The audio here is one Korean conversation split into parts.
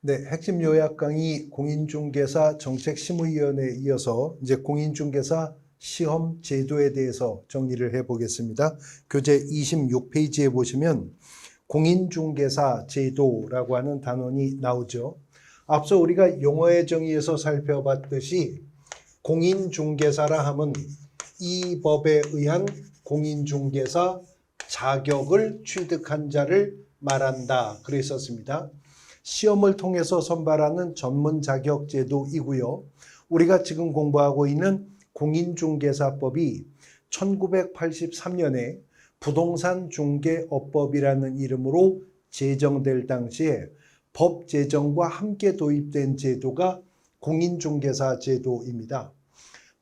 네, 핵심 요약 강의 공인중개사 정책심의위원회에 이어서 이제 공인중개사 시험 제도에 대해서 정리를 해보겠습니다. 교재 26페이지에 보시면 공인중개사 제도라고 하는 단원이 나오죠. 앞서 우리가 용어의 정의에서 살펴봤듯이 공인중개사라 함은 이 법에 의한 공인중개사 자격을 취득한 자를 말한다. 그랬었습니다. 시험을 통해서 선발하는 전문 자격 제도이고요. 우리가 지금 공부하고 있는 공인중개사법이 1983년에 부동산중개업법이라는 이름으로 제정될 당시에 법 제정과 함께 도입된 제도가 공인중개사 제도입니다.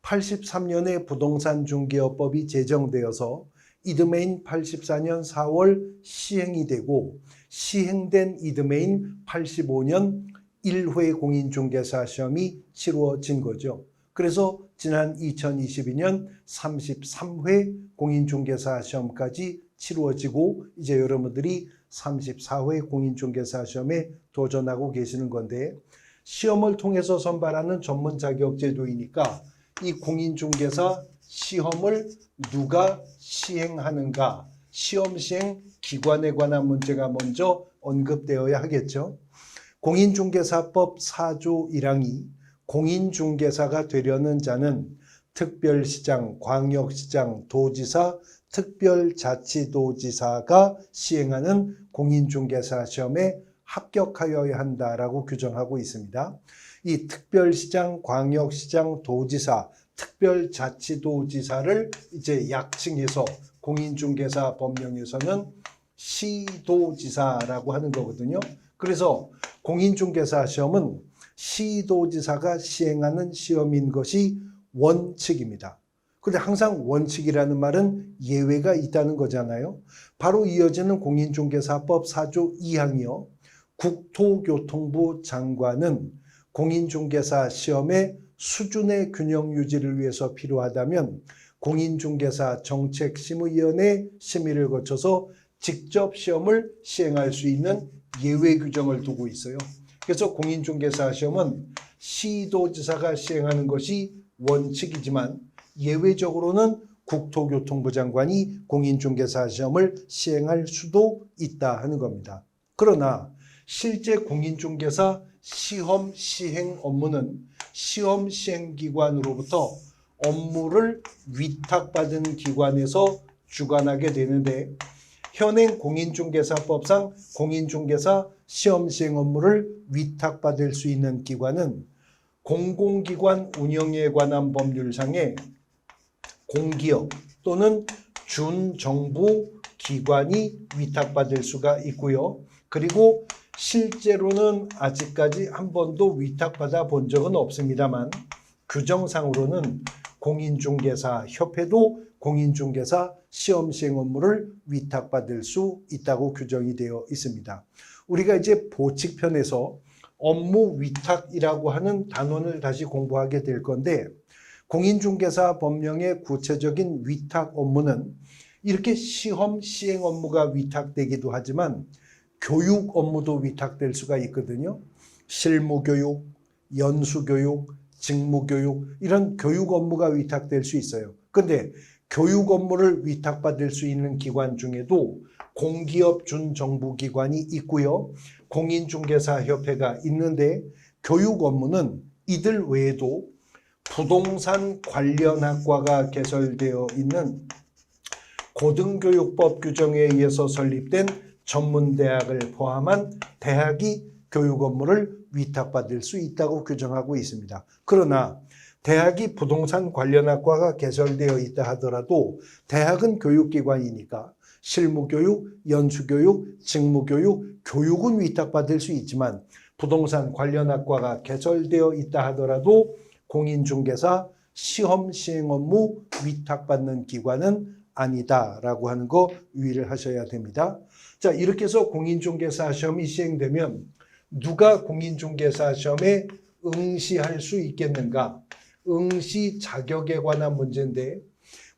83년에 부동산중개업법이 제정되어서 이듬해인 84년 4월 시행이 되고 시행된 이듬해인 85년 1회 공인중개사 시험이 치루어진 거죠. 그래서 지난 2022년 33회 공인중개사 시험까지 치루어지고 이제 여러분들이 34회 공인중개사 시험에 도전하고 계시는 건데, 시험을 통해서 선발하는 전문 자격 제도이니까 이 공인중개사 시험을 누가 시행하는가, 시험 시행 기관에 관한 문제가 먼저 언급되어야 하겠죠. 공인중개사법 4조 1항이 공인중개사가 되려는 자는 특별시장, 광역시장, 도지사, 특별자치도지사가 시행하는 공인중개사 시험에 합격하여야 한다라고 규정하고 있습니다. 이 특별시장, 광역시장, 도지사, 특별자치도지사를 이제 약칭해서 공인중개사 법령에서는 시도지사라고 하는 거거든요. 그래서 공인중개사 시험은 시도지사가 시행하는 시험인 것이 원칙입니다. 그런데 항상 원칙이라는 말은 예외가 있다는 거잖아요. 바로 이어지는 공인중개사법 4조 2항이요. 국토교통부 장관은 공인중개사 시험의 수준의 균형 유지를 위해서 필요하다면 공인중개사 정책심의위원회 심의를 거쳐서 직접 시험을 시행할 수 있는 예외 규정을 두고 있어요. 그래서 공인중개사 시험은 시도지사가 시행하는 것이 원칙이지만 예외적으로는 국토교통부 장관이 공인중개사 시험을 시행할 수도 있다 하는 겁니다. 그러나 실제 공인중개사 시험 시행 업무는 시험 시행기관으로부터 업무를 위탁받은 기관에서 주관하게 되는데, 현행 공인중개사법상 공인중개사 시험 시행 업무를 위탁받을 수 있는 기관은 공공기관 운영에 관한 법률상의 공기업 또는 준정부 기관이 위탁받을 수가 있고요. 그리고 실제로는 아직까지 한 번도 위탁받아 본 적은 없습니다만 규정상으로는 공인중개사 협회도 공인중개사 시험 시행 업무를 위탁받을 수 있다고 규정이 되어 있습니다. 우리가 이제 보칙편에서 업무 위탁이라고 하는 단원을 다시 공부하게 될 건데, 공인중개사 법령의 구체적인 위탁 업무는 이렇게 시험 시행 업무가 위탁되기도 하지만 교육 업무도 위탁될 수가 있거든요. 실무교육, 연수교육, 직무교육, 이런 교육 업무가 위탁될 수 있어요. 그런데 교육 업무를 위탁받을 수 있는 기관 중에도 공기업 준정부기관이 있고요. 공인중개사협회가 있는데, 교육 업무는 이들 외에도 부동산 관련 학과가 개설되어 있는 고등교육법 규정에 의해서 설립된 전문대학을 포함한 대학이 교육 업무를 위탁받을 수 있다고 규정하고 있습니다. 그러나 대학이 부동산 관련 학과가 개설되어 있다 하더라도 대학은 교육기관이니까 실무교육, 연수교육, 직무교육, 교육은 위탁받을 수 있지만 부동산 관련 학과가 개설되어 있다 하더라도 공인중개사 시험 시행 업무 위탁받는 기관은 아니다라고 하는 거 유의를 하셔야 됩니다. 자, 이렇게 해서 공인중개사 시험이 시행되면 누가 공인중개사 시험에 응시할 수 있겠는가? 응시 자격에 관한 문제인데,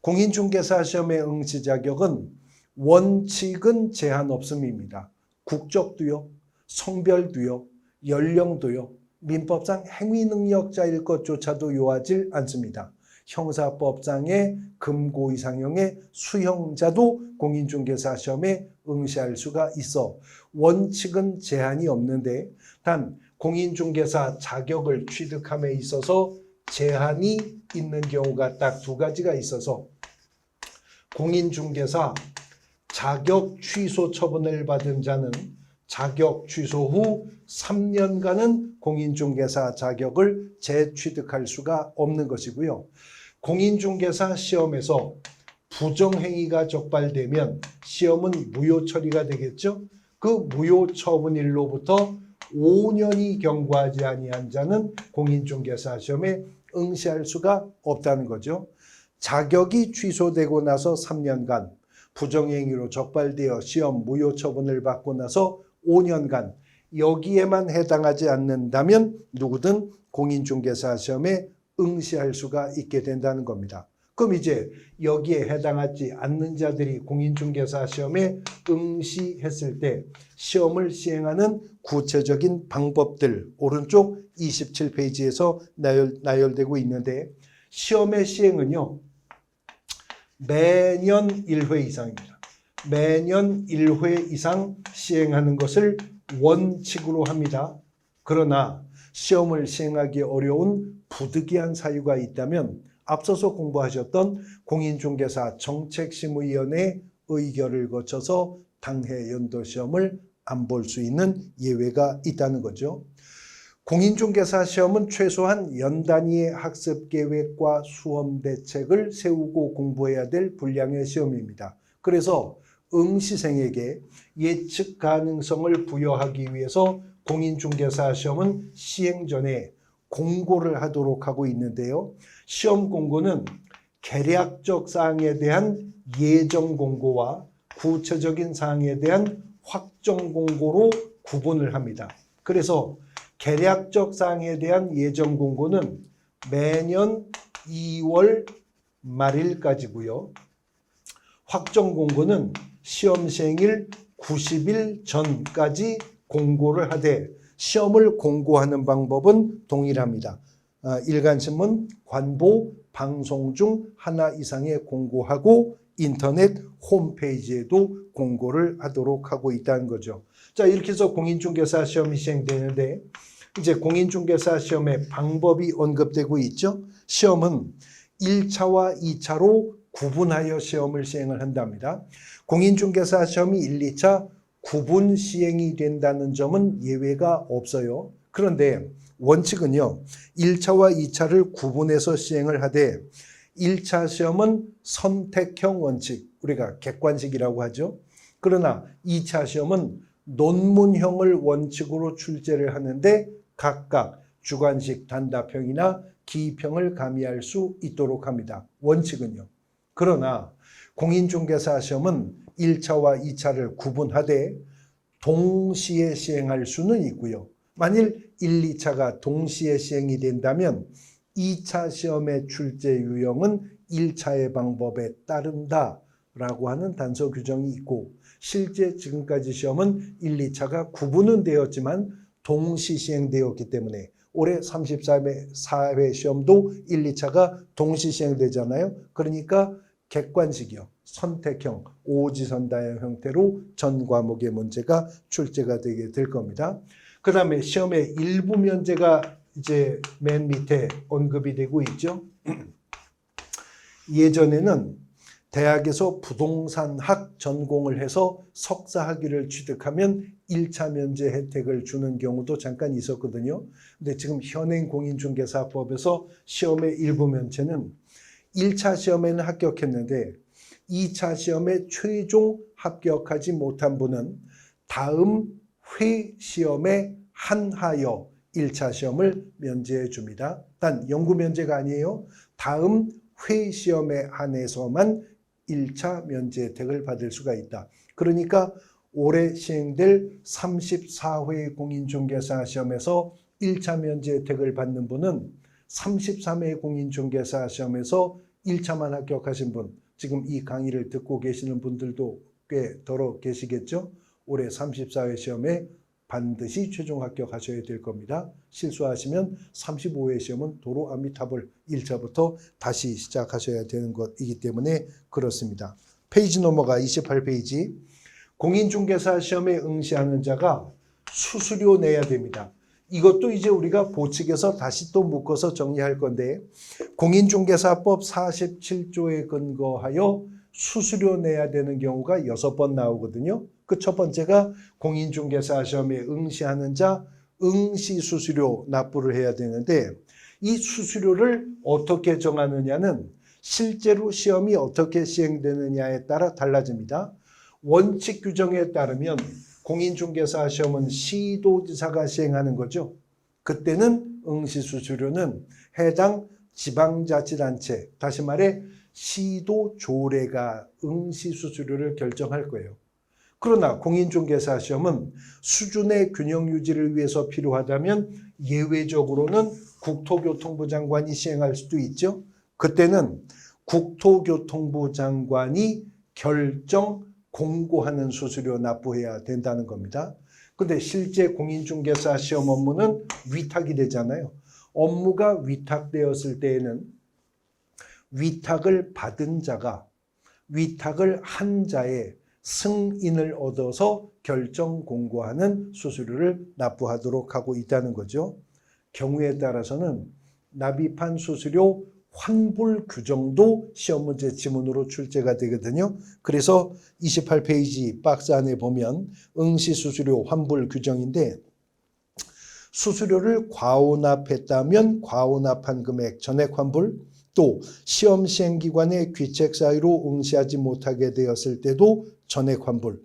공인중개사 시험의 응시 자격은 원칙은 제한 없음입니다. 국적도요, 성별도요, 연령도요. 민법상 행위능력자일 것조차도 요하지 않습니다. 형사법상의 금고 이상형의 수형자도 공인중개사 시험에 응시할 수가 있어 원칙은 제한이 없는데 단 공인중개사 자격을 취득함에 있어서 제한이 있는 경우가 딱 두 가지가 있어서 공인중개사 자격 취소 처분을 받은 자는 자격 취소 후 3년간은 공인중개사 자격을 재취득할 수가 없는 것이고요. 공인중개사 시험에서 부정행위가 적발되면 시험은 무효 처리가 되겠죠. 그 무효 처분일로부터 5년이 경과하지 아니한 자는 공인중개사 시험에 응시할 수가 없다는 거죠. 자격이 취소되고 나서 3년간 부정행위로 적발되어 시험 무효 처분을 받고 나서 5년간 여기에만 해당하지 않는다면 누구든 공인중개사 시험에 응시할 수가 있게 된다는 겁니다. 그럼 이제 여기에 해당하지 않는 자들이 공인중개사 시험에 응시했을 때 시험을 시행하는 구체적인 방법들 오른쪽 27페이지에서 나열되고 있는데 시험의 시행은요. 매년 1회 이상입니다. 매년 1회 이상 시행하는 것을 원칙으로 합니다. 그러나 시험을 시행하기 어려운 부득이한 사유가 있다면 앞서서 공부하셨던 공인중개사 정책심의위원회 의결을 거쳐서 당해 연도시험을 안 볼 수 있는 예외가 있다는 거죠. 공인중개사 시험은 최소한 연 단위의 학습 계획과 수험 대책을 세우고 공부해야 될 분량의 시험입니다. 그래서 응시생에게 예측 가능성을 부여하기 위해서 공인중개사 시험은 시행 전에 공고를 하도록 하고 있는데요. 시험 공고는 개략적 사항에 대한 예정 공고와 구체적인 사항에 대한 확정 공고로 구분을 합니다. 그래서 개략적 사항에 대한 예정 공고는 매년 2월 말일까지고요. 확정 공고는 시험 시행일 90일 전까지 공고를 하되 시험을 공고하는 방법은 동일합니다. 일간신문, 관보, 방송 중 하나 이상의 공고하고 인터넷 홈페이지에도 공고를 하도록 하고 있다는 거죠. 자, 이렇게 해서 공인중개사 시험이 시행되는데 이제 공인중개사 시험의 방법이 언급되고 있죠. 시험은 1차와 2차로 구분하여 시험을 시행을 한답니다. 공인중개사 시험이 1, 2차 구분 시행이 된다는 점은 예외가 없어요. 그런데 원칙은요. 1차와 2차를 구분해서 시행을 하되 1차 시험은 선택형 원칙, 우리가 객관식이라고 하죠. 그러나 2차 시험은 논문형을 원칙으로 출제를 하는데 각각 주관식 단답형이나 기입형을 가미할 수 있도록 합니다. 원칙은요. 그러나 공인중개사 시험은 1차와 2차를 구분하되 동시에 시행할 수는 있고요. 만일 1, 2차가 동시에 시행이 된다면 2차 시험의 출제 유형은 1차의 방법에 따른다라고 하는 단서 규정이 있고 실제 지금까지 시험은 1, 2차가 구분은 되었지만 동시 시행되었기 때문에 올해 34회 시험도 1, 2차가 동시 시행되잖아요. 그러니까 객관식이요. 선택형, 오지선다형 형태로 전 과목의 문제가 출제가 되게 될 겁니다. 그 다음에 시험의 일부 면제가 이제 맨 밑에 언급이 되고 있죠. 예전에는 대학에서 부동산학 전공을 해서 석사 학위를 취득하면 1차 면제 혜택을 주는 경우도 잠깐 있었거든요. 근데 지금 현행 공인중개사법에서 시험의 일부 면제는 1차 시험에는 합격했는데 2차 시험에 최종 합격하지 못한 분은 다음 회 시험에 한하여 1차 시험을 면제해 줍니다. 단 연구 면제가 아니에요. 다음 회 시험에 한해서만 1차 면제 혜택을 받을 수가 있다. 그러니까 올해 시행될 34회 공인중개사 시험에서 1차 면제 혜택을 받는 분은 33회 공인중개사 시험에서 1차만 합격하신 분, 지금 이 강의를 듣고 계시는 분들도 꽤 더러 계시겠죠? 올해 34회 시험에 반드시 최종 합격하셔야 될 겁니다. 실수하시면 35회 시험은 도로 아미타불 1차부터 다시 시작하셔야 되는 것이기 때문에 그렇습니다. 페이지 넘어가 28페이지. 공인중개사 시험에 응시하는 자가 수수료 내야 됩니다. 이것도 이제 우리가 보칙에서 다시 또 묶어서 정리할 건데, 공인중개사법 47조에 근거하여 수수료 내야 되는 경우가 6번 나오거든요. 그 첫 번째가 공인중개사 시험에 응시하는 자 응시 수수료 납부를 해야 되는데, 이 수수료를 어떻게 정하느냐는 실제로 시험이 어떻게 시행되느냐에 따라 달라집니다. 원칙 규정에 따르면 공인중개사 시험은 시도지사가 시행하는 거죠. 그때는 응시 수수료는 해당 지방자치단체, 다시 말해 시도 조례가 응시 수수료를 결정할 거예요. 그러나 공인중개사 시험은 수준의 균형 유지를 위해서 필요하다면 예외적으로는 국토교통부 장관이 시행할 수도 있죠. 그때는 국토교통부 장관이 결정 공고하는 수수료 납부해야 된다는 겁니다. 근데 실제 공인중개사 시험 업무는 위탁이 되잖아요. 업무가 위탁되었을 때에는 위탁을 받은 자가 위탁을 한 자의 승인을 얻어서 결정 공고하는 수수료를 납부하도록 하고 있다는 거죠. 경우에 따라서는 납입한 수수료 환불 규정도 시험 문제 지문으로 출제가 되거든요. 그래서 28페이지 박스 안에 보면 응시 수수료 환불 규정인데, 수수료를 과오납했다면 과오납한 금액 전액 환불, 또 시험 시행기관의 귀책 사유로 응시하지 못하게 되었을 때도 전액 환불,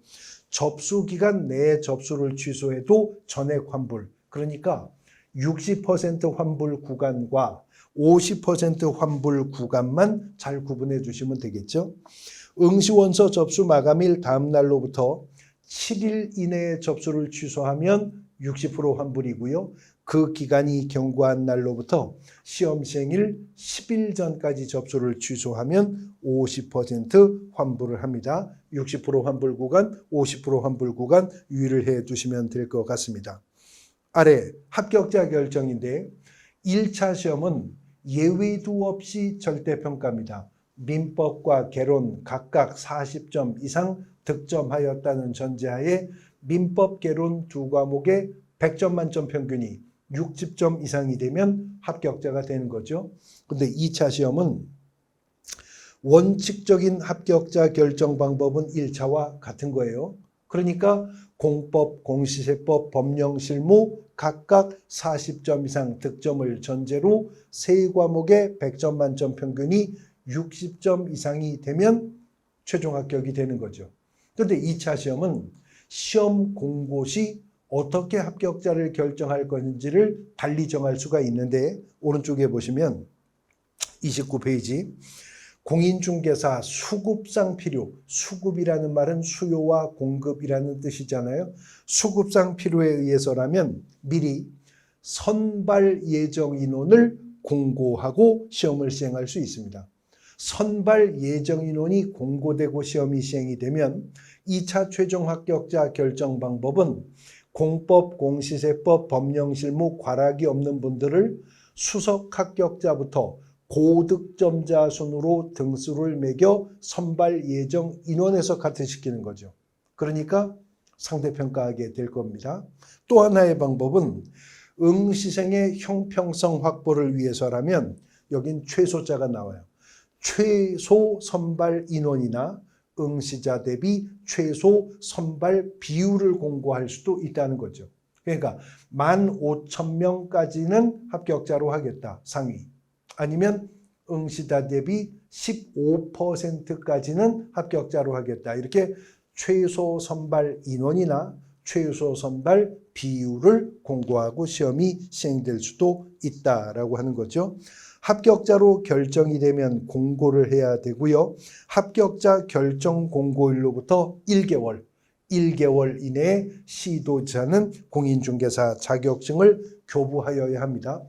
접수기간 내에 접수를 취소해도 전액 환불, 그러니까 60% 환불 구간과 50% 환불 구간만 잘 구분해 주시면 되겠죠. 응시원서 접수 마감일 다음 날로부터 7일 이내에 접수를 취소하면 60% 환불이고요. 그 기간이 경과한 날로부터 시험 시행일 10일 전까지 접수를 취소하면 50% 환불을 합니다. 60% 환불 구간, 50% 환불 구간 유의를 해 두시면 될 것 같습니다. 아래 합격자 결정인데, 1차 시험은 예외도 없이 절대평가입니다. 민법과 개론 각각 40점 이상 득점하였다는 전제하에 민법, 개론 두 과목에 100점 만점 평균이 60점 이상이 되면 합격자가 되는 거죠. 근데 2차 시험은 원칙적인 합격자 결정 방법은 1차와 같은 거예요. 그러니까 공법, 공시세법, 법령실무 각각 40점 이상 득점을 전제로 세 과목에 100점 만점 평균이 60점 이상이 되면 최종 합격이 되는 거죠. 그런데 2차 시험은 시험 공고 시 어떻게 합격자를 결정할 건지를 달리 정할 수가 있는데, 오른쪽에 보시면 29페이지 공인중개사 수급상 필요, 수급이라는 말은 수요와 공급이라는 뜻이잖아요. 수급상 필요에 의해서라면 미리 선발 예정 인원을 공고하고 시험을 시행할 수 있습니다. 선발 예정 인원이 공고되고 시험이 시행이 되면 2차 최종 합격자 결정 방법은 공법, 공시세법, 법령실무 과락이 없는 분들을 수석 합격자부터 고득점자 순으로 등수를 매겨 선발 예정 인원에서 카트시키는 거죠. 그러니까 상대평가하게 될 겁니다. 또 하나의 방법은 응시생의 형평성 확보를 위해서라면 여긴 최소자가 나와요. 최소 선발 인원이나 응시자 대비 최소 선발 비율을 공고할 수도 있다는 거죠. 그러니까 15,000명까지는 합격자로 하겠다, 상위. 아니면 응시자 대비 15%까지는 합격자로 하겠다. 이렇게 최소 선발 인원이나 최소 선발 비율을 공고하고 시험이 시행될 수도 있다라고 하는 거죠. 합격자로 결정이 되면 공고를 해야 되고요. 합격자 결정 공고일로부터 1개월 이내에 시도자는 공인중개사 자격증을 교부하여야 합니다.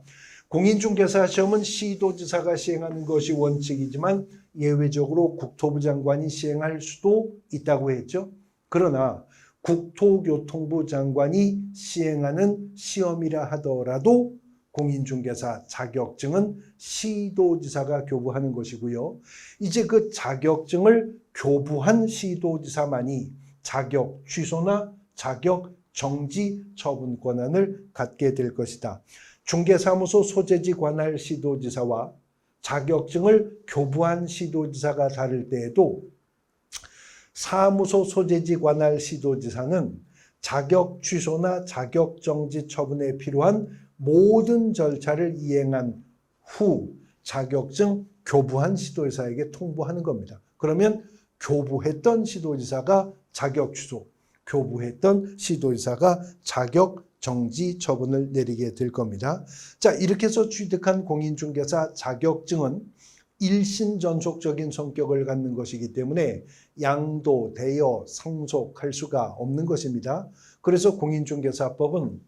공인중개사 시험은 시도지사가 시행하는 것이 원칙이지만 예외적으로 국토부 장관이 시행할 수도 있다고 했죠. 그러나 국토교통부 장관이 시행하는 시험이라 하더라도 공인중개사 자격증은 시도지사가 교부하는 것이고요. 이제 그 자격증을 교부한 시도지사만이 자격 취소나 자격 정지 처분 권한을 갖게 될 것이다. 중개사무소 소재지 관할 시도지사와 자격증을 교부한 시도지사가 다를 때에도 사무소 소재지 관할 시도지사는 자격 취소나 자격 정지 처분에 필요한 모든 절차를 이행한 후 자격증 교부한 시도지사에게 통보하는 겁니다. 그러면 교부했던 시도지사가 자격 취소, 교부했던 시도지사가 자격 정지 처분을 내리게 될 겁니다. 자, 이렇게 해서 취득한 공인중개사 자격증은 일신전속적인 성격을 갖는 것이기 때문에 양도, 대여, 상속할 수가 없는 것입니다. 그래서 공인중개사법은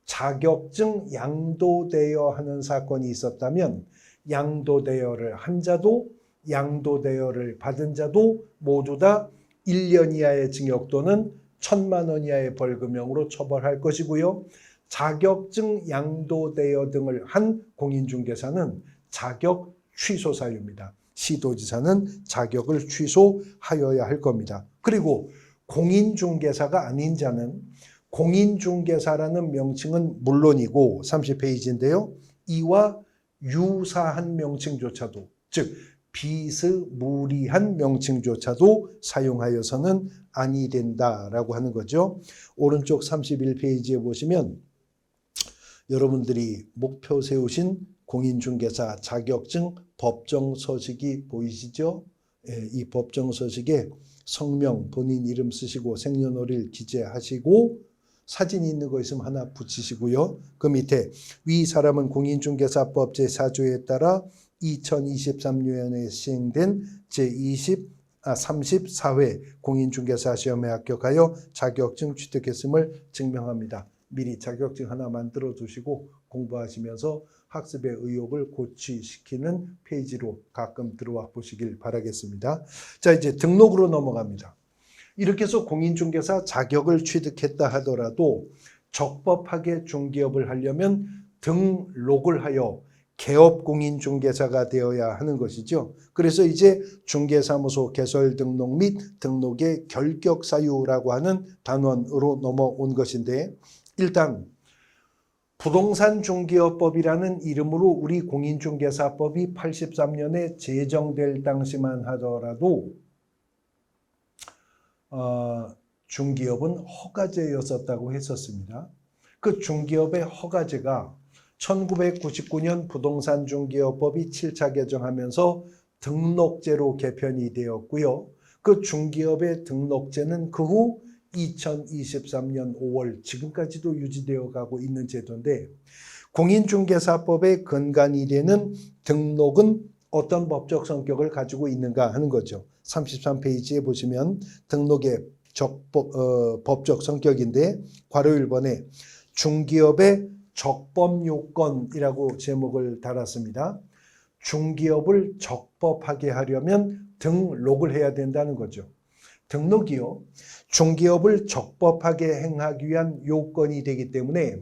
자격증 양도대여하는 사건이 있었다면 양도대여를 한 자도 양도대여를 받은 자도 모두 다 1년 이하의 징역 또는 1,000만 원 이하의 벌금형으로 처벌할 것이고요. 자격증 양도대여 등을 한 공인중개사는 자격 취소 사유입니다. 시도지사는 자격을 취소하여야 할 겁니다. 그리고 공인중개사가 아닌 자는 공인중개사라는 명칭은 물론이고 30페이지인데요. 이와 유사한 명칭조차도 즉 비스무리한 명칭조차도 사용하여서는 아니 된다라고 하는 거죠. 오른쪽 31페이지에 보시면 여러분들이 목표 세우신 공인중개사 자격증 법정서식이 보이시죠? 이 법정서식에 성명, 본인 이름 쓰시고 생년월일 기재하시고 사진 있는 거 있으면 하나 붙이시고요. 그 밑에 위 사람은 공인중개사법 제4조에 따라 2023년에 시행된 제34회 공인중개사 시험에 합격하여 자격증 취득했음을 증명합니다. 미리 자격증 하나 만들어 두시고 공부하시면서 학습의 의욕을 고취시키는 페이지로 가끔 들어와 보시길 바라겠습니다. 자, 이제 등록으로 넘어갑니다. 이렇게 해서 공인중개사 자격을 취득했다 하더라도 적법하게 중개업을 하려면 등록을 하여 개업공인중개사가 되어야 하는 것이죠. 그래서 이제 중개사무소 개설 등록 및 등록의 결격사유라고 하는 단원으로 넘어온 것인데 일단 부동산 중개업법이라는 이름으로 우리 공인중개사법이 83년에 제정될 당시만 하더라도 중개업은 허가제였었다고 했었습니다. 그 중개업의 허가제가 1999년 부동산 중개업법이 7차 개정하면서 등록제로 개편이 되었고요. 그 중개업의 등록제는 그 후 2023년 5월 지금까지도 유지되어 가고 있는 제도인데 공인중개사법의 근간이 되는 등록은 어떤 법적 성격을 가지고 있는가 하는 거죠. 33페이지에 보시면 등록의 법적 성격인데 괄호 1번에 중개업의 적법 요건이라고 제목을 달았습니다. 중개업을 적법하게 하려면 등록을 해야 된다는 거죠. 등록이요. 중개업을 적법하게 행하기 위한 요건이 되기 때문에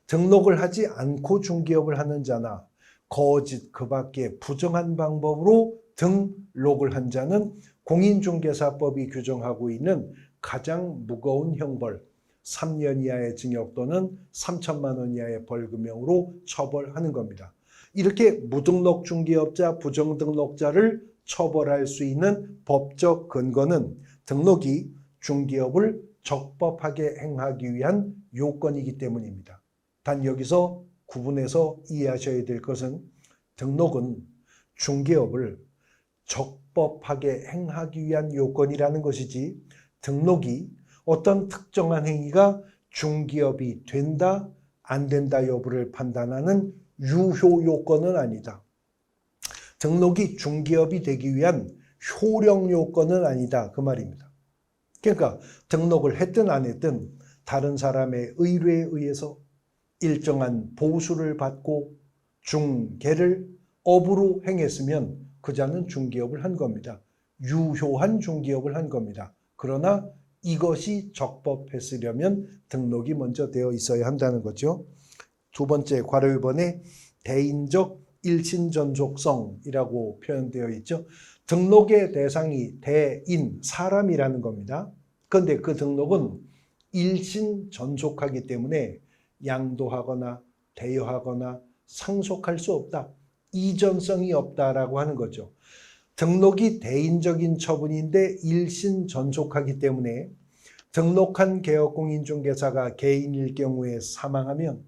등록을 하지 않고 중개업을 하는 자나 거짓 그 밖에 부정한 방법으로 등록을 한 자는 공인중개사법이 규정하고 있는 가장 무거운 형벌 3년 이하의 징역 또는 3천만 원 이하의 벌금형으로 처벌하는 겁니다. 이렇게 무등록 중개업자, 부정등록자를 처벌할 수 있는 법적 근거는 등록이 중개업을 적법하게 행하기 위한 요건이기 때문입니다. 단 여기서 구분해서 이해하셔야 될 것은 등록은 중개업을 적법하게 행하기 위한 요건이라는 것이지 등록이 어떤 특정한 행위가 중개업이 된다, 안 된다 여부를 판단하는 유효 요건은 아니다. 등록이 중개업이 되기 위한 효력 요건은 아니다. 그 말입니다. 그러니까 등록을 했든 안 했든 다른 사람의 의뢰에 의해서 일정한 보수를 받고 중개를 업으로 행했으면 그 자는 중개업을 한 겁니다. 유효한 중개업을 한 겁니다. 그러나 이것이 적법했으려면 등록이 먼저 되어 있어야 한다는 거죠. 두 번째 괄호 1번에 대인적 일신전속성이라고 표현되어 있죠. 등록의 대상이 대인, 사람이라는 겁니다. 그런데 그 등록은 일신전속하기 때문에 양도하거나 대여하거나 상속할 수 없다. 이전성이 없다라고 하는 거죠. 등록이 대인적인 처분인데 일신전속하기 때문에 등록한 개업공인중개사가 개인일 경우에 사망하면,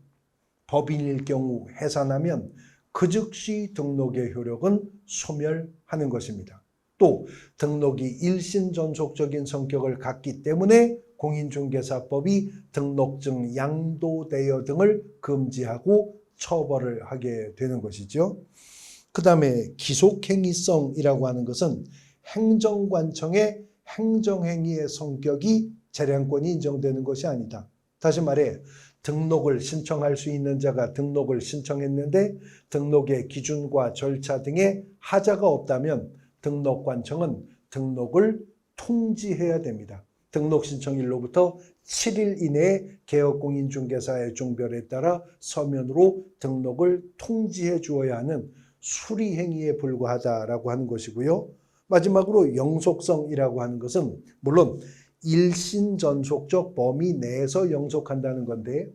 법인일 경우 해산하면 그 즉시 등록의 효력은 소멸하는 것입니다. 또 등록이 일신전속적인 성격을 갖기 때문에 공인중개사법이 등록증, 양도대여 등을 금지하고 처벌을 하게 되는 것이죠. 그 다음에 기속행위성이라고 하는 것은 행정관청의 행정행위의 성격이 재량권이 인정되는 것이 아니다. 다시 말해 등록을 신청할 수 있는 자가 등록을 신청했는데 등록의 기준과 절차 등에 하자가 없다면 등록관청은 등록을 통지해야 됩니다. 등록 신청일로부터 7일 이내에 개업공인중개사의 종별에 따라 서면으로 등록을 통지해 주어야 하는 수리행위에 불과하다라고 하는 것이고요. 마지막으로 영속성이라고 하는 것은 물론 일신전속적 범위 내에서 영속한다는 건데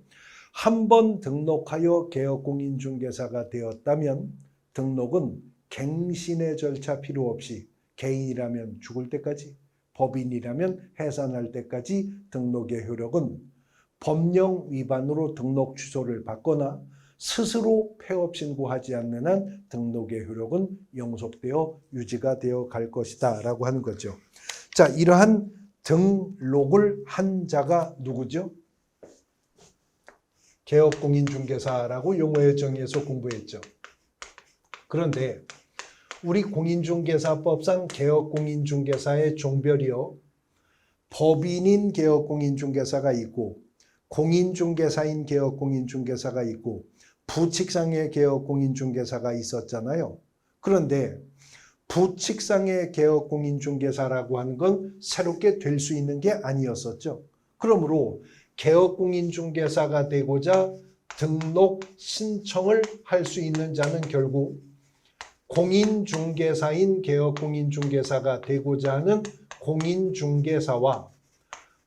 한 번 등록하여 개업공인중개사가 되었다면 등록은 갱신의 절차 필요 없이 개인이라면 죽을 때까지, 법인이라면 해산할 때까지 등록의 효력은 법령 위반으로 등록 취소를 받거나 스스로 폐업 신고하지 않는 한 등록의 효력은 영속되어 유지가 되어 갈 것이다 라고 하는 거죠. 자, 이러한 등록을 한 자가 누구죠? 개업공인중개사라고 용어의 정의에서 공부했죠. 그런데 우리 공인중개사법상 개업공인중개사의 종별이요, 법인인 개업공인중개사가 있고 공인중개사인 개업공인중개사가 있고 부칙상의 개업공인중개사가 있었잖아요. 그런데 부칙상의 개업공인중개사라고 하는 건 새롭게 될 수 있는 게 아니었었죠. 그러므로 개업공인중개사가 되고자 등록 신청을 할 수 있는 자는 결국 공인중개사인 개업공인중개사가 되고자 하는 공인중개사와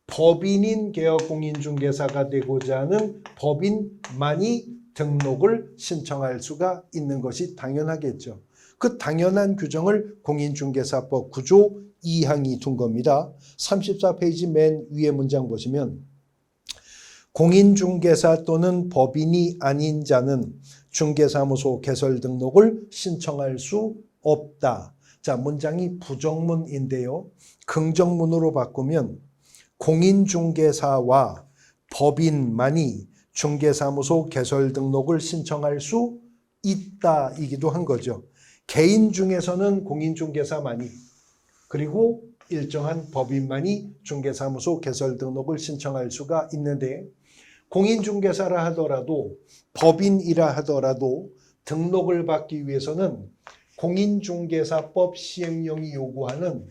법인인 개업공인중개사가 되고자 하는 법인만이 등록을 신청할 수가 있는 것이 당연하겠죠. 그 당연한 규정을 공인중개사법 9조 2항이 둔 겁니다. 34페이지 맨 위에 문장 보시면 공인중개사 또는 법인이 아닌 자는 중개사무소 개설 등록을 신청할 수 없다. 자, 문장이 부정문인데요. 긍정문으로 바꾸면 공인중개사와 법인만이 중개사무소 개설 등록을 신청할 수 있다이기도 한 거죠. 개인 중에서는 공인중개사만이, 그리고 일정한 법인만이 중개사무소 개설 등록을 신청할 수가 있는데 공인중개사라 하더라도 법인이라 하더라도 등록을 받기 위해서는 공인중개사법 시행령이 요구하는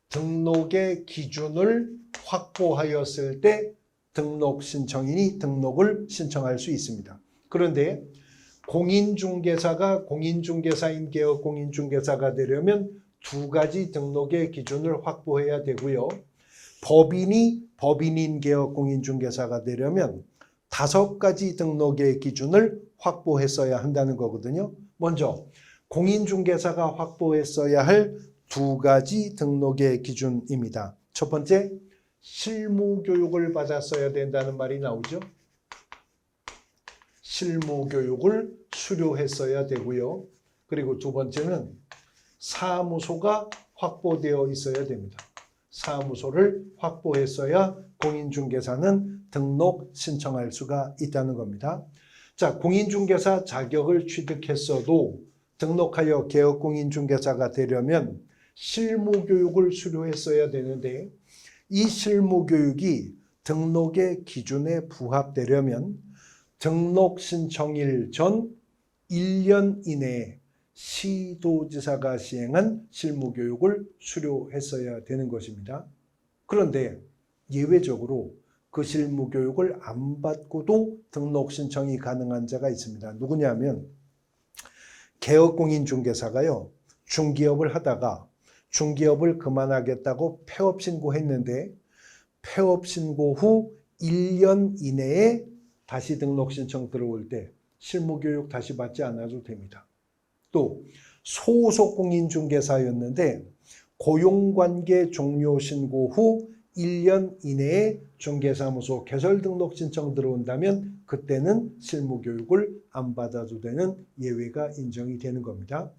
등록의 기준을 확보하였을 때 등록 신청인이 등록을 신청할 수 있습니다. 그런데 공인중개사가 공인중개사인 개업공인중개사가 되려면 두 가지 등록의 기준을 확보해야 되고요. 법인이 법인인 개업공인중개사가 되려면 5가지 등록의 기준을 확보했어야 한다는 거거든요. 먼저 공인중개사가 확보했어야 할 2가지 등록의 기준입니다. 첫 번째, 실무교육을 받았어야 된다는 말이 나오죠. 실무교육을 수료했어야 되고요. 그리고 두 번째는 사무소가 확보되어 있어야 됩니다. 사무소를 확보했어야 공인중개사는 등록 신청할 수가 있다는 겁니다. 자, 공인중개사 자격을 취득했어도 등록하여 개업공인중개사가 되려면 실무교육을 수료했어야 되는데 이 실무교육이 등록의 기준에 부합되려면 등록 신청일 전 1년 이내에 시도지사가 시행한 실무교육을 수료했어야 되는 것입니다. 그런데 예외적으로 그 실무교육을 안 받고도 등록 신청이 가능한 자가 있습니다. 누구냐면 개업공인중개사가요. 중기업을 하다가 중기업을 그만하겠다고 폐업 신고했는데 폐업 신고 후 1년 이내에 다시 등록 신청 들어올 때 실무교육 다시 받지 않아도 됩니다. 또 소속 공인중개사였는데 고용관계 종료 신고 후 1년 이내에 중개사무소 개설 등록 신청 들어온다면 그때는 실무교육을 안 받아도 되는 예외가 인정이 되는 겁니다.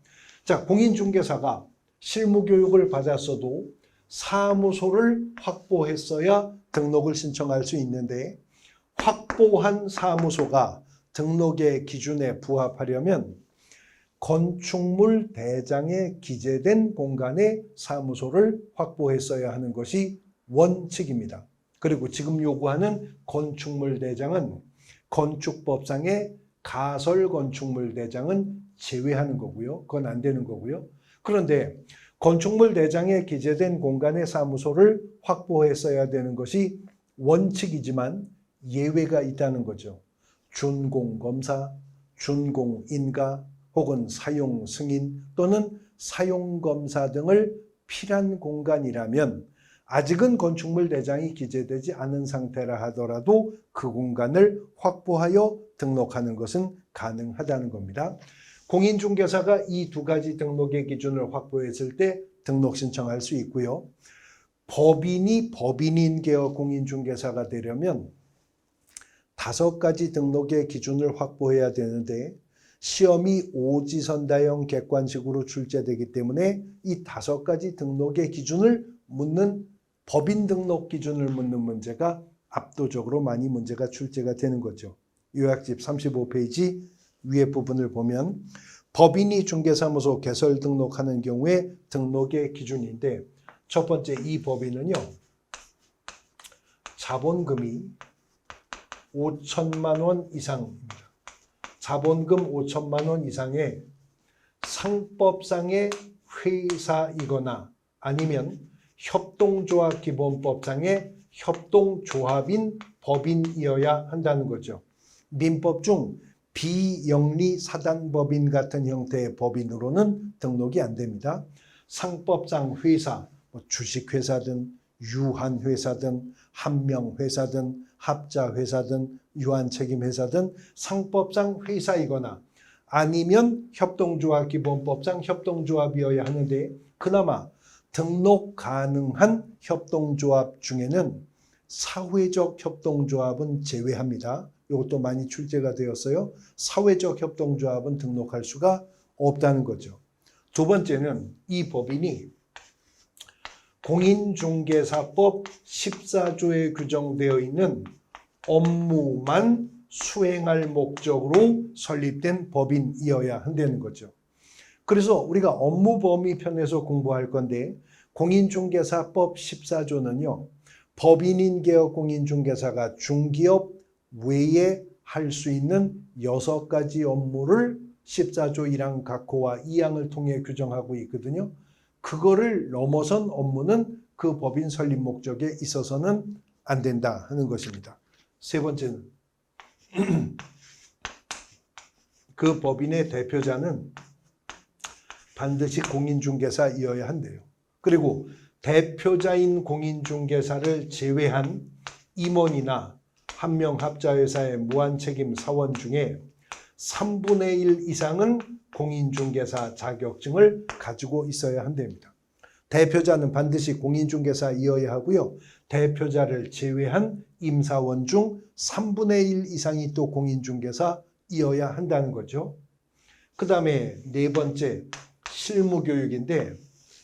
자, 공인중개사가 실무교육을 받았어도 사무소를 확보했어야 등록을 신청할 수 있는데 확보한 사무소가 등록의 기준에 부합하려면 건축물 대장에 기재된 공간에 사무소를 확보했어야 하는 것이 원칙입니다. 그리고 지금 요구하는 건축물 대장은 건축법상의 가설 건축물 대장은 제외하는 거고요. 그건 안 되는 거고요. 그런데 건축물 대장에 기재된 공간의 사무소를 확보했어야 되는 것이 원칙이지만 예외가 있다는 거죠. 준공검사, 준공인가 혹은 사용승인 또는 사용검사 등을 필요한 공간이라면 아직은 건축물 대장이 기재되지 않은 상태라 하더라도 그 공간을 확보하여 등록하는 것은 가능하다는 겁니다. 공인중개사가 이 두 가지 등록의 기준을 확보했을 때 등록 신청할 수 있고요. 법인이 법인인 계열 공인중개사가 되려면 5가지 등록의 기준을 확보해야 되는데 시험이 오지선다형 객관식으로 출제되기 때문에 이 5가지 등록의 기준을 묻는 법인 등록 기준을 묻는 문제가 압도적으로 많이 문제가 출제가 되는 거죠. 요약집 35페이지 위에 부분을 보면 법인이 중개사무소 개설 등록하는 경우에 등록의 기준인데 첫 번째 이 법인은요. 자본금이 5천만 원 이상입니다. 자본금 5천만 원 이상의 상법상의 회사이거나 아니면 협동조합 기본법상의 협동조합인 법인이어야 한다는 거죠. 민법 중 비영리 사단법인 같은 형태의 법인으로는 등록이 안 됩니다. 상법상 회사, 주식회사든 유한회사든 한명회사든 합자회사든 유한책임회사든 상법상 회사이거나 아니면 협동조합 기본법상 협동조합이어야 하는데 그나마 등록 가능한 협동조합 중에는 사회적 협동조합은 제외합니다. 이것도 많이 출제가 되었어요. 사회적 협동조합은 등록할 수가 없다는 거죠. 두 번째는 이 법인이 공인중개사법 14조에 규정되어 있는 업무만 수행할 목적으로 설립된 법인이어야 한다는 거죠. 그래서 우리가 업무 범위 편에서 공부할 건데 공인중개사법 14조는요. 법인인 개업 공인중개사가 중기업 외에 할 수 있는 6가지 업무를 14조 1항 각호와 2항을 통해 규정하고 있거든요. 그거를 넘어선 업무는 그 법인 설립 목적에 있어서는 안 된다 하는 것입니다. 세 번째는 그 법인의 대표자는 반드시 공인중개사이어야 한대요. 그리고 대표자인 공인중개사를 제외한 임원이나 한명합자회사의 무한책임 사원 중에 3분의 1 이상은 공인중개사 자격증을 가지고 있어야 한답니다. 대표자는 반드시 공인중개사이어야 하고요. 대표자를 제외한 임사원 중 3분의 1 이상이 또 공인중개사이어야 한다는 거죠. 그 다음에 네 번째 실무교육인데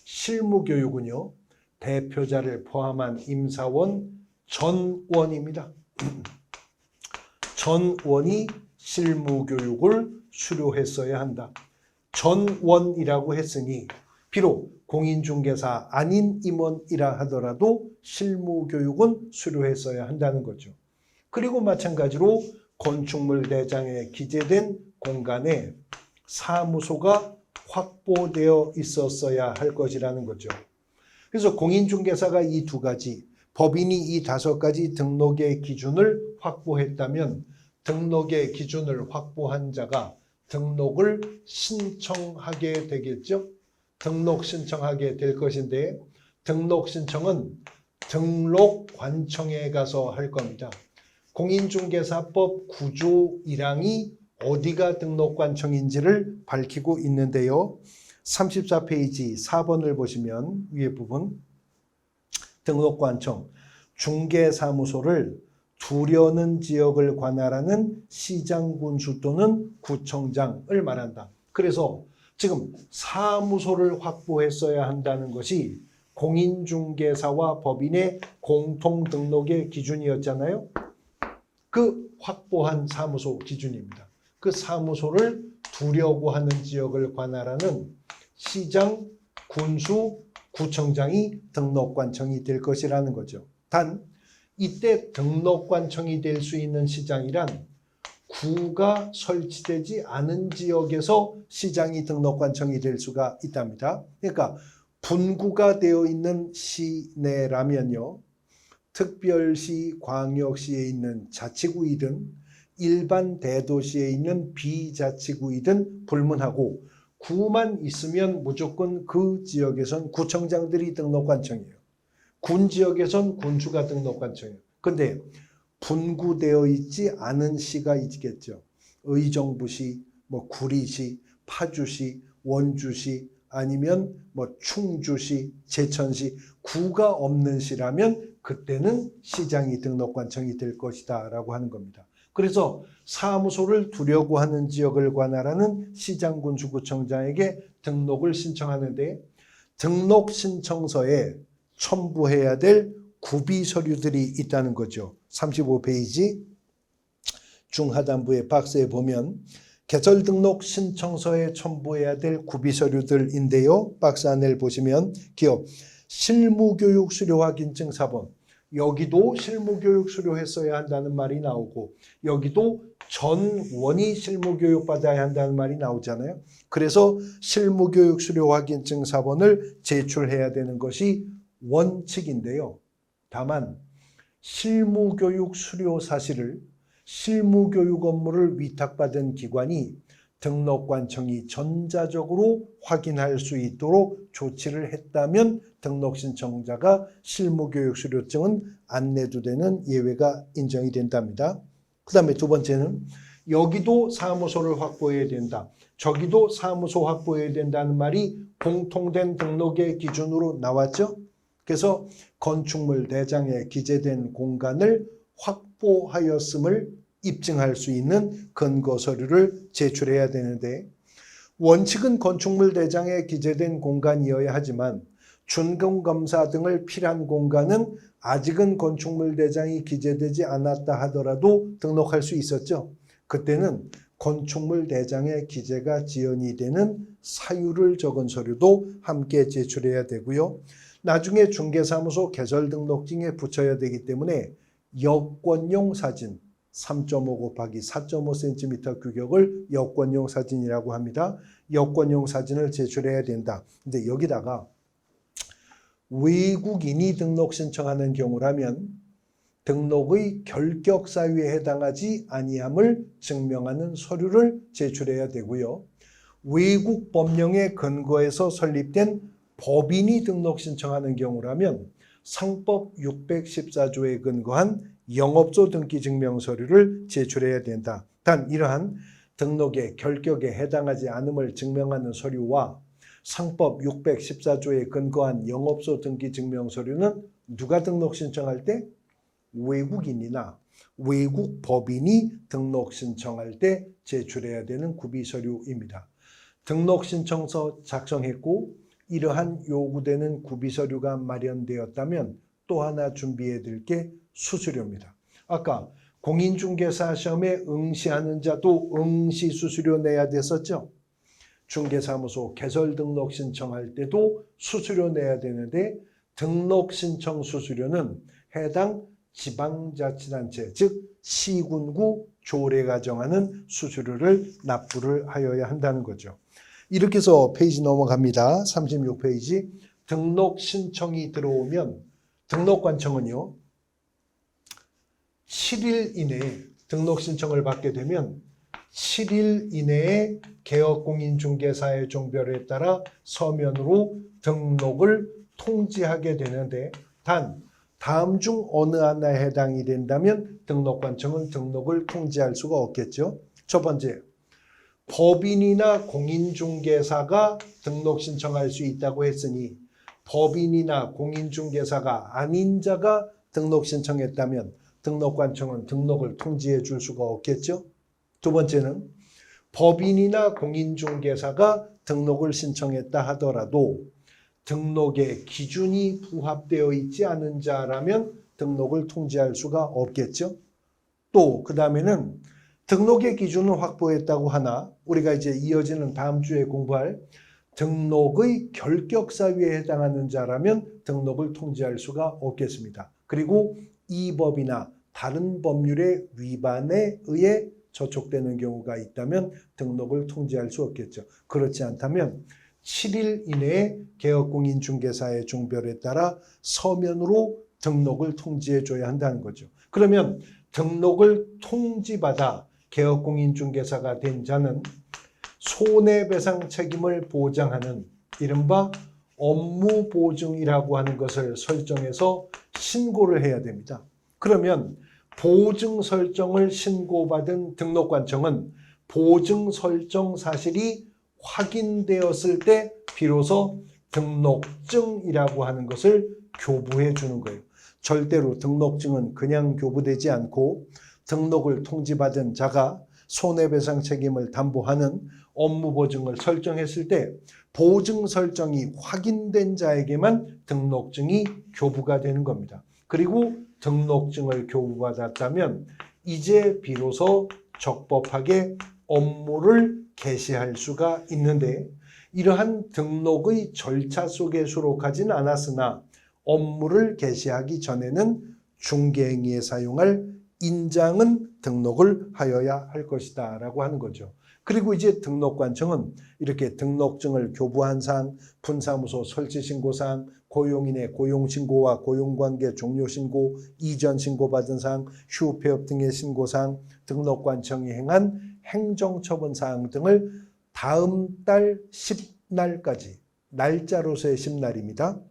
실무교육은요. 대표자를 포함한 임사원 전원입니다. 전원이 실무교육을 수료했어야 한다. 전원이라고 했으니 비록 공인중개사 아닌 임원이라 하더라도 실무교육은 수료했어야 한다는 거죠. 그리고 마찬가지로 건축물 대장에 기재된 공간에 사무소가 확보되어 있었어야 할 것이라는 거죠. 그래서 공인중개사가 이 두 가지 법인이 이 5가지 등록의 기준을 확보했다면 등록의 기준을 확보한 자가 등록을 신청하게 되겠죠. 등록 신청하게 될 것인데 등록 신청은 등록관청에 가서 할 겁니다. 공인중개사법 9조 1항이 어디가 등록관청인지를 밝히고 있는데요. 34페이지 4번을 보시면 위에 부분 등록관청, 중개사무소를 두려는 지역을 관할하는 시장, 군수 또는 구청장을 말한다. 그래서 지금 사무소를 확보했어야 한다는 것이 공인중개사와 법인의 공통등록의 기준이었잖아요. 그 확보한 사무소 기준입니다. 그 사무소를 두려고 하는 지역을 관할하는 시장, 군수, 구청장이 등록관청이 될 것이라는 거죠. 단 이때 등록관청이 될 수 있는 시장이란 구가 설치되지 않은 지역에서 시장이 등록관청이 될 수가 있답니다. 그러니까 분구가 되어 있는 시내라면요. 특별시, 광역시에 있는 자치구이든 일반 대도시에 있는 비자치구이든 불문하고 구만 있으면 무조건 그 지역에선 구청장들이 등록관청이에요. 군 지역에선 군수가 등록관청이에요. 그런데 분구되어 있지 않은 시가 있겠죠. 의정부시, 구리시, 파주시, 원주시 아니면 충주시, 제천시 구가 없는 시라면 그때는 시장이 등록관청이 될 것이다 라고 하는 겁니다. 그래서 사무소를 두려고 하는 지역을 관할하는 시장, 군수, 구청장에게 등록을 신청하는데 등록 신청서에 첨부해야 될 구비 서류들이 있다는 거죠. 35페이지 중하단부의 박스에 보면 개설 등록 신청서에 첨부해야 될 구비 서류들인데요. 박스 안을 보시면 기업 실무교육 수료 확인증 사본, 여기도 실무교육 수료했어야 한다는 말이 나오고 여기도 전원이 실무교육 받아야 한다는 말이 나오잖아요. 그래서 실무교육 수료 확인증 사본을 제출해야 되는 것이 원칙인데요. 다만 실무교육 수료 사실을 실무교육 업무를 위탁받은 기관이 등록관청이 전자적으로 확인할 수 있도록 조치를 했다면 등록 신청자가 실무교육 수료증은 안 내도 되는 예외가 인정이 된답니다. 그 다음에 두 번째는 여기도 사무소를 확보해야 된다. 저기도 사무소 확보해야 된다는 말이 공통된 등록의 기준으로 나왔죠. 그래서 건축물 대장에 기재된 공간을 확보하였음을 입증할 수 있는 근거 서류를 제출해야 되는데 원칙은 건축물 대장에 기재된 공간이어야 하지만 준공검사 등을 필요한 공간은 아직은 건축물 대장이 기재되지 않았다 하더라도 등록할 수 있었죠. 그때는 건축물 대장의 기재가 지연이 되는 사유를 적은 서류도 함께 제출해야 되고요. 나중에 중개사무소 개설 등록증에 붙여야 되기 때문에 여권용 사진 3.5 곱하기 4.5cm 규격을 여권용 사진이라고 합니다. 여권용 사진을 제출해야 된다. 근데 여기다가 외국인이 등록 신청하는 경우라면 등록의 결격 사유에 해당하지 아니함을 증명하는 서류를 제출해야 되고요. 외국 법령에 근거해서 설립된 법인이 등록 신청하는 경우라면 상법 614조에 근거한 영업소 등기 증명 서류를 제출해야 된다. 단 이러한 등록의 결격에 해당하지 않음을 증명하는 서류와 상법 614조에 근거한 영업소 등기 증명 서류는 누가 등록 신청할 때? 외국인이나 외국 법인이 등록 신청할 때 제출해야 되는 구비 서류입니다. 등록 신청서 작성했고 이러한 요구되는 구비 서류가 마련되었다면 또 하나 준비해야 될 게 수수료입니다. 아까 공인중개사 시험에 응시하는 자도 응시 수수료 내야 됐었죠. 중개사무소 개설 등록 신청할 때도 수수료 내야 되는데 등록 신청 수수료는 해당 지방자치단체 즉 시군구 조례가 정하는 수수료를 납부를 하여야 한다는 거죠. 이렇게 해서 페이지 넘어갑니다. 36페이지 등록 신청이 들어오면 등록관청은요, 7일 이내에 등록 신청을 받게 되면 7일 이내에 개업공인중개사의 종별에 따라 서면으로 등록을 통지하게 되는데, 단 다음 중 어느 하나에 해당이 된다면 등록관청은 등록을 통지할 수가 없겠죠. 첫 번째, 법인이나 공인중개사가 등록 신청할 수 있다고 했으니 법인이나 공인중개사가 아닌 자가 등록 신청했다면 등록관청은 등록을 통지해 줄 수가 없겠죠. 두 번째는 법인이나 공인중개사가 등록을 신청했다 하더라도 등록의 기준이 부합되어 있지 않은 자라면 등록을 통지할 수가 없겠죠. 또 그 다음에는 등록의 기준을 확보했다고 하나 우리가 이제 이어지는 다음 주에 공부할 등록의 결격사유에 해당하는 자라면 등록을 통지할 수가 없겠습니다. 그리고 이 법이나 다른 법률의 위반에 의해 저촉되는 경우가 있다면 등록을 통지할 수 없겠죠. 그렇지 않다면 7일 이내에 개업공인중개사의 종별에 따라 서면으로 등록을 통지해 줘야 한다는 거죠. 그러면 등록을 통지받아 개업공인중개사가 된 자는 손해배상 책임을 보장하는 이른바 업무보증이라고 하는 것을 설정해서 신고를 해야 됩니다. 그러면 보증 설정을 신고받은 등록관청은 보증 설정 사실이 확인되었을 때 비로소 등록증이라고 하는 것을 교부해 주는 거예요. 절대로 등록증은 그냥 교부되지 않고 등록을 통지받은 자가 손해배상 책임을 담보하는 업무보증을 설정했을 때 보증 설정이 확인된 자에게만 등록증이 교부가 되는 겁니다. 그리고 등록증을 교부받았다면 이제 비로소 적법하게 업무를 개시할 수가 있는데, 이러한 등록의 절차 속에 수록하진 않았으나 업무를 개시하기 전에는 중개행위에 사용할 인장은 등록을 하여야 할 것이다 라고 하는 거죠. 그리고 이제 등록관청은 이렇게 등록증을 교부한 사항, 분사무소 설치신고 사항, 고용인의 고용신고와 고용관계 종료신고, 이전 신고받은 사항, 휴폐업 등의 신고사항, 등록관청이 행한 행정처분 사항 등을 다음 달 10날까지, 날짜로서의 10날입니다.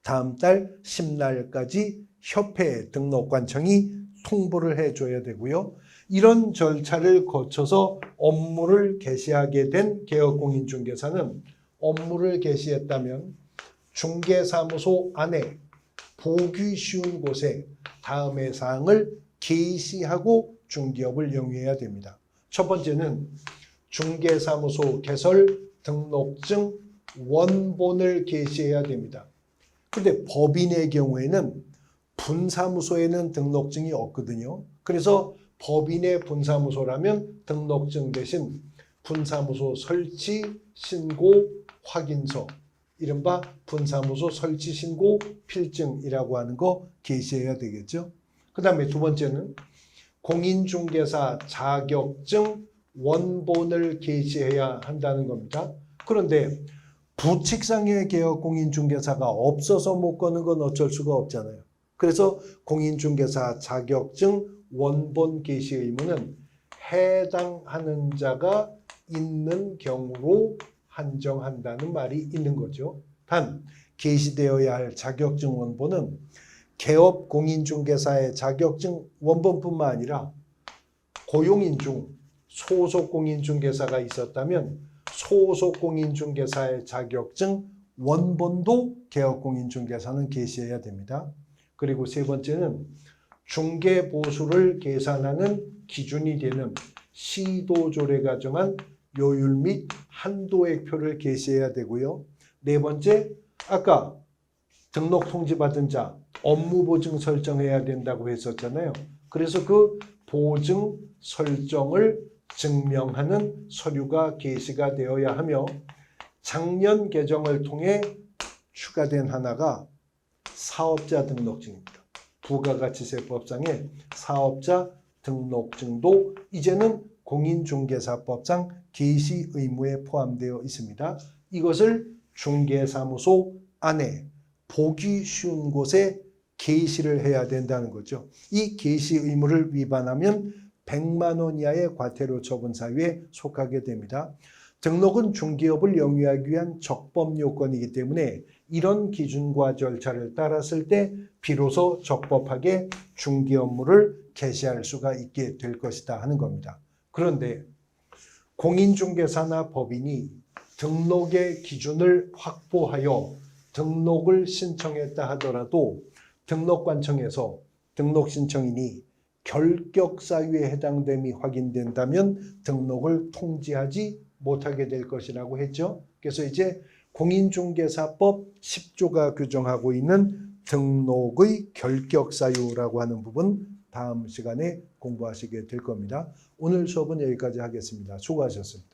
다음 달 10날까지 협회 등록관청이 통보를 해줘야 되고요. 이런 절차를 거쳐서 업무를 개시하게 된 개업공인중개사는 업무를 개시했다면 중개사무소 안에 보기 쉬운 곳에 다음의 사항을 게시하고 중개업을 영위해야 됩니다. 첫 번째는 중개사무소 개설 등록증 원본을 게시해야 됩니다. 근데 법인의 경우에는 분사무소에는 등록증이 없거든요. 그래서 법인의 분사무소라면 등록증 대신 분사무소 설치 신고 확인서, 이른바 분사무소 설치 신고 필증이라고 하는 거 게시해야 되겠죠. 그 다음에 두 번째는 공인중개사 자격증 원본을 게시해야 한다는 겁니다. 그런데 부칙상의 개업공인중개사가 없어서 못 거는 건 어쩔 수가 없잖아요. 그래서 공인중개사 자격증 원본 게시 의무는 해당하는 자가 있는 경우로 한정한다는 말이 있는 거죠. 단 게시되어야 할 자격증 원본은 개업공인중개사의 자격증 원본뿐만 아니라 고용인 중 소속공인중개사가 있었다면 소속공인중개사의 자격증 원본도 개업공인중개사는 게시해야 됩니다. 그리고 세 번째는 중개보수를 계산하는 기준이 되는 시도조례가 정한 요율 및 한도액표를 게시해야 되고요. 네 번째, 아까 등록 통지받은 자 업무보증 설정해야 된다고 했었잖아요. 그래서 그 보증 설정을 증명하는 서류가 게시가 되어야 하며, 작년 개정을 통해 추가된 하나가 사업자 등록증입니다. 부가가치세법상의 사업자 등록증도 이제는 공인중개사법상 게시 의무에 포함되어 있습니다. 이것을 중개사무소 안에 보기 쉬운 곳에 게시를 해야 된다는 거죠. 이 게시 의무를 위반하면 100만 원 이하의 과태료 처분 사유에 속하게 됩니다. 등록은 중개업을 영위하기 위한 적법 요건이기 때문에 이런 기준과 절차를 따랐을 때 비로소 적법하게 중개 업무를 개시할 수가 있게 될 것이다 하는 겁니다. 그런데 공인중개사나 법인이 등록의 기준을 확보하여 등록을 신청했다 하더라도 등록관청에서 등록 신청인이 결격 사유에 해당됨이 확인된다면 등록을 통지하지 못하게 될 것이라고 했죠. 그래서 이제 공인중개사법 10조가 규정하고 있는 등록의 결격 사유라고 하는 부분 다음 시간에 공부하시게 될 겁니다. 오늘 수업은 여기까지 하겠습니다. 수고하셨습니다.